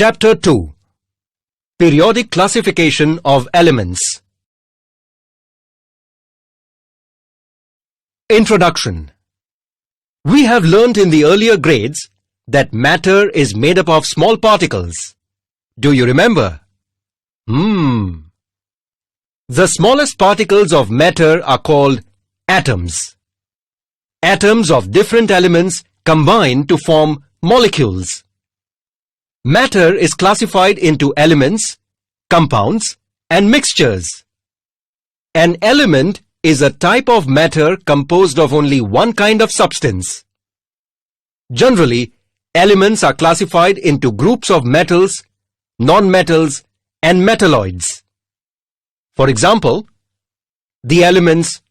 Chapter 2. Periodic Classification of Elements. Introduction. We have learnt in the earlier grades that matter is made up of small particles. Do you remember? The smallest particles of matter are called atoms. Atoms of different elements combine to form molecules. Matter is classified into elements, compounds, and mixtures. An element is a type of matter composed of only one kind of substance. Generally, elements are classified into groups of metals, non-metals, and metalloids. For example, the elements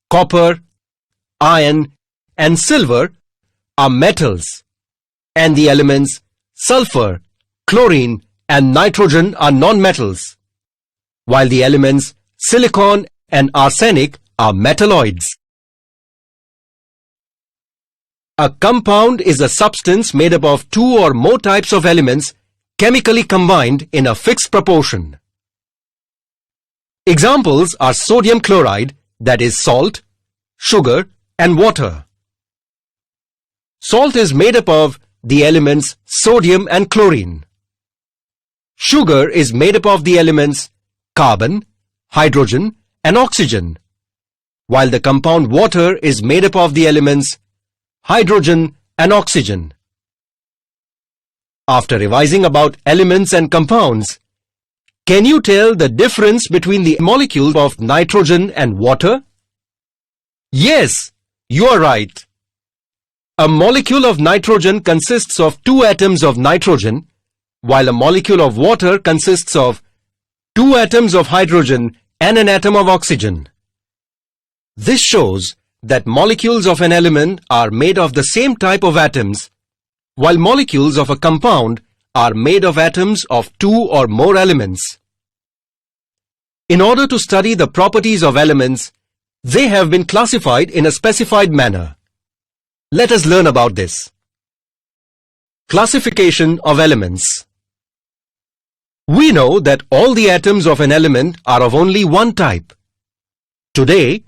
copper, iron, and silver are metals, and the elements sulfur, chlorine, and nitrogen are non-metals, while the elements silicon and arsenic are metalloids. A compound is a substance made up of two or more types of elements chemically combined in a fixed proportion. Examples are sodium chloride, that is salt, sugar, and water. Salt is made up of the elements sodium and chlorine. Sugar is made up of the elements carbon, hydrogen, and oxygen, while the compound water is made up of the elements hydrogen and oxygen. After revising about elements and compounds, can you tell the difference between the molecules of nitrogen and water? Yes, you are right. A molecule of nitrogen consists of two atoms of nitrogen, while a molecule of water consists of two atoms of hydrogen and an atom of oxygen. This shows that molecules of an element are made of the same type of atoms, while molecules of a compound are made of atoms of two or more elements. In order to study the properties of elements, they have been classified in a specified manner. Let us learn about this. Classification of elements. We know that all the atoms of an element are of only one type. Today,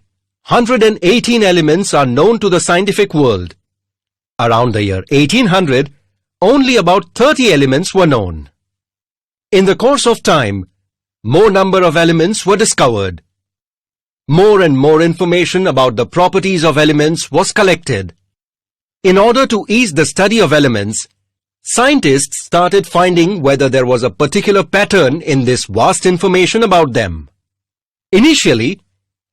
118 elements are known to the scientific world. Around the year 1800, only about 30 elements were known. In the course of time, more number of elements were discovered. More and more information about the properties of elements was collected. In order to ease the study of elements, scientists started finding whether there was a particular pattern in this vast information about them. Initially,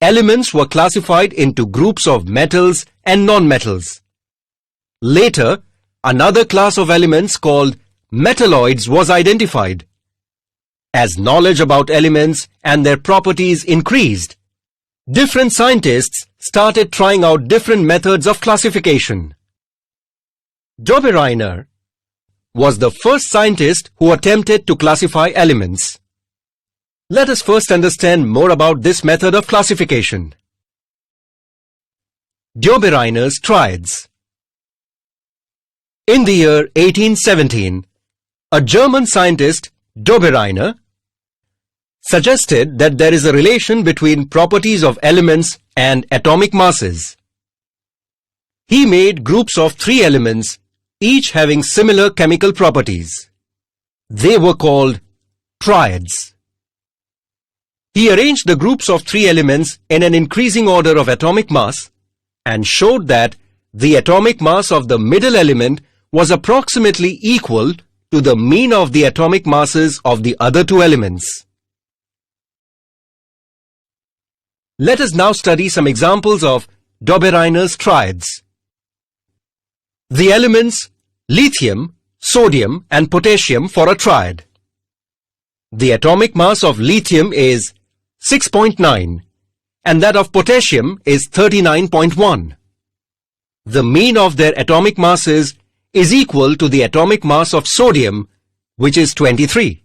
elements were classified into groups of metals and non-metals. Later, another class of elements called metalloids was identified. As knowledge about elements and their properties increased, different scientists started trying out different methods of classification. Dobereiner was the first scientist who attempted to classify elements. Let us first understand more about this method of classification. Dobereiner's triads. In the year 1817, a German scientist, Dobereiner, suggested that there is a relation between properties of elements and atomic masses. He made groups of three elements, each having similar chemical properties. They were called triads. He arranged the groups of three elements in an increasing order of atomic mass and showed that the atomic mass of the middle element was approximately equal to the mean of the atomic masses of the other two elements. Let us now study some examples of Dobereiner's triads. The elements lithium, sodium, and potassium for a triad. The atomic mass of lithium is 6.9 and that of potassium is 39.1. The mean of their atomic masses is equal to the atomic mass of sodium, which is 23.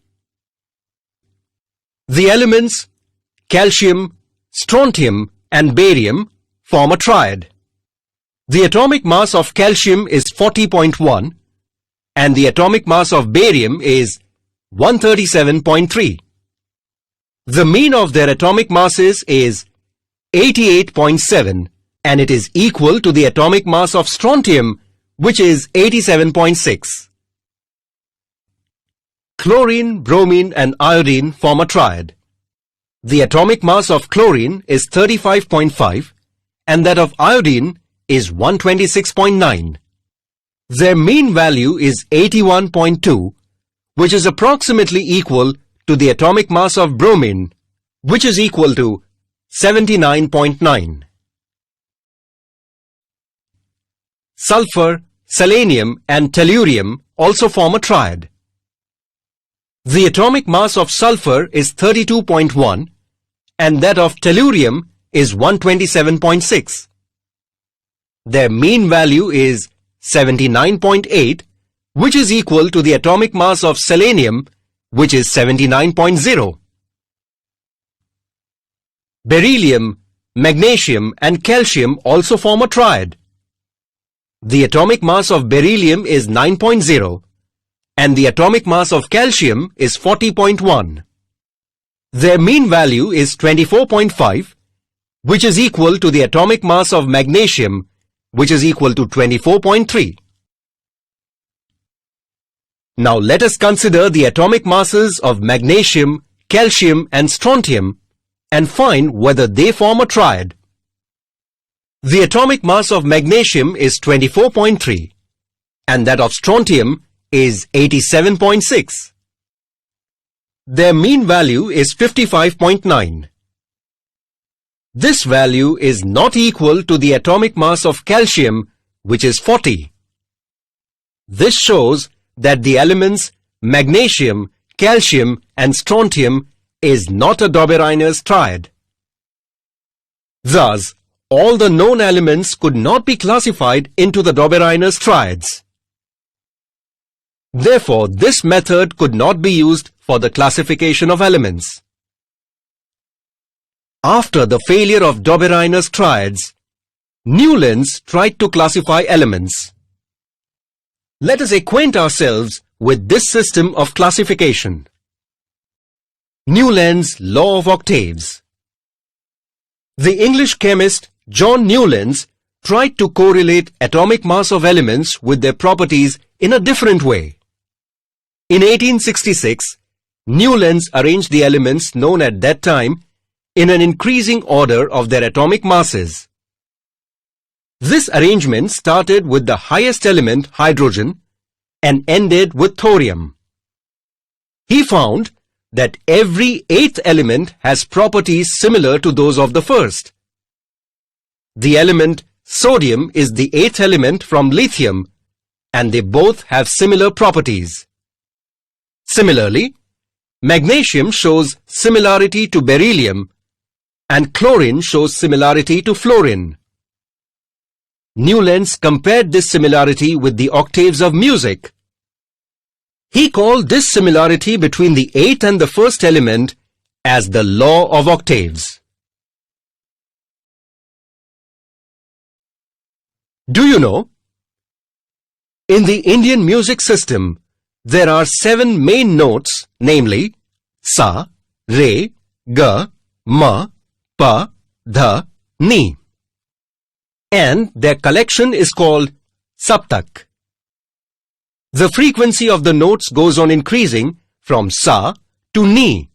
The elements calcium, strontium, and barium form a triad. The atomic mass of calcium is 40.1 and the atomic mass of barium is 137.3. The mean of their atomic masses is 88.7 and it is equal to the atomic mass of strontium, which is 87.6. Chlorine, bromine and iodine form a triad. The atomic mass of chlorine is 35.5 and that of iodine is 126.9. Their mean value is 81.2, which is approximately equal to the atomic mass of bromine, which is equal to 79.9. Sulfur, selenium and tellurium also form a triad. The atomic mass of sulfur is 32.1 and that of tellurium is 127.6. Their mean value is 79.8, which is equal to the atomic mass of selenium, which is 79.0. Beryllium, magnesium and calcium also form a triad. The atomic mass of beryllium is 9.0 and the atomic mass of calcium is 40.1. Their mean value is 24.5, which is equal to the atomic mass of magnesium, which is equal to 24.3. Now let us consider the atomic masses of magnesium, calcium and strontium and find whether they form a triad. The atomic mass of magnesium is 24.3 and that of strontium is 87.6. Their mean value is 55.9. This value is not equal to the atomic mass of calcium, which is 40. This shows that the elements magnesium, calcium and strontium is not a Dobereiner's triad. Thus, all the known elements could not be classified into the Dobereiner's triads. Therefore, this method could not be used for the classification of elements. After the failure of Dobereiner's triads, Newlands tried to classify elements. Let us acquaint ourselves with this system of classification. Newlands' law of octaves. The English chemist John Newlands tried to correlate atomic mass of elements with their properties in a different way. In 1866, Newlands arranged the elements known at that time in an increasing order of their atomic masses. This arrangement started with the highest element, hydrogen, and ended with thorium. He found that every eighth element has properties similar to those of the first. The element sodium is the eighth element from lithium, and they both have similar properties. Similarly, magnesium shows similarity to beryllium, and chlorine shows similarity to fluorine. Newlands compared this similarity with the octaves of music. He called this similarity between the eighth and the first element as the law of octaves. Do you know? In the Indian music system, there are 7 main notes, namely Sa, Re, Ga, Ma, Pa, Dha, Ni. And their collection is called Saptak. The frequency of the notes goes on increasing from Sa to Ni.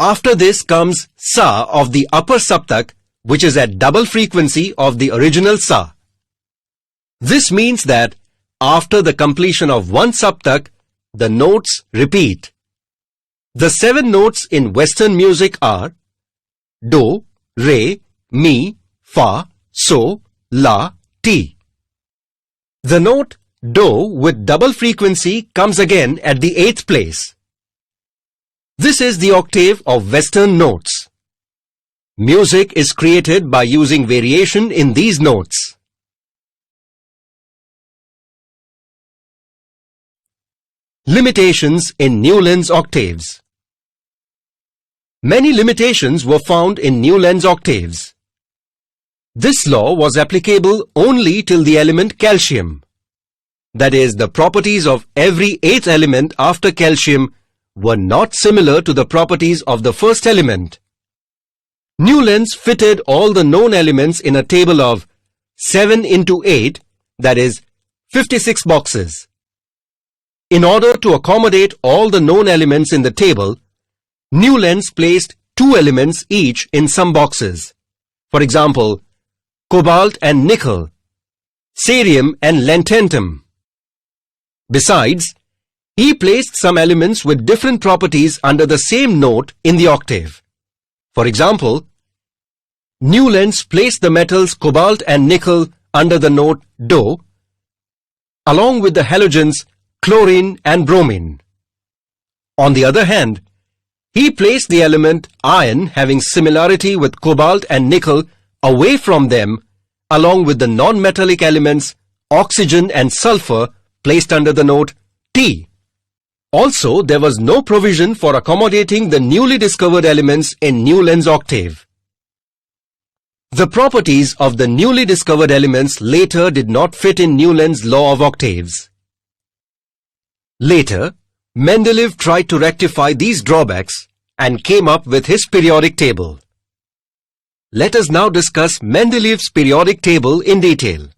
After this comes Sa of the upper Saptak, which is at double frequency of the original Sa. This means that after the completion of one Saptak, the notes repeat. The 7 notes in Western music are Do, Re, Mi, Fa, So, La, Ti. The note Do with double frequency comes again at the 8th place. This is the octave of Western notes. Music is created by using variation in these notes. Limitations in Newlands octaves. Many limitations were found in Newlands octaves. This law was applicable only till the element calcium. that is, the properties of every eighth element after calcium, were not similar to the properties of the first element. Newlands fitted all the known elements in a table of 7 into 8, that is, 56 boxes. In order to accommodate all the known elements in the table, Newlands placed 2 elements each in some boxes. For example, cobalt and nickel, cerium and lanthanum. Besides, he placed some elements with different properties under the same note in the octave. For example, Newlands placed the metals cobalt and nickel under the note Do, along with the halogens chlorine and bromine. On the other hand, he placed the element iron having similarity with cobalt and nickel away from them, along with the non-metallic elements oxygen and sulfur placed under the note T. Also, there was no provision for accommodating the newly discovered elements in Newlands' octave. The properties of the newly discovered elements later did not fit in Newlands' law of octaves. Later, Mendeleev tried to rectify these drawbacks and came up with his periodic table. Let us now discuss Mendeleev's periodic table in detail.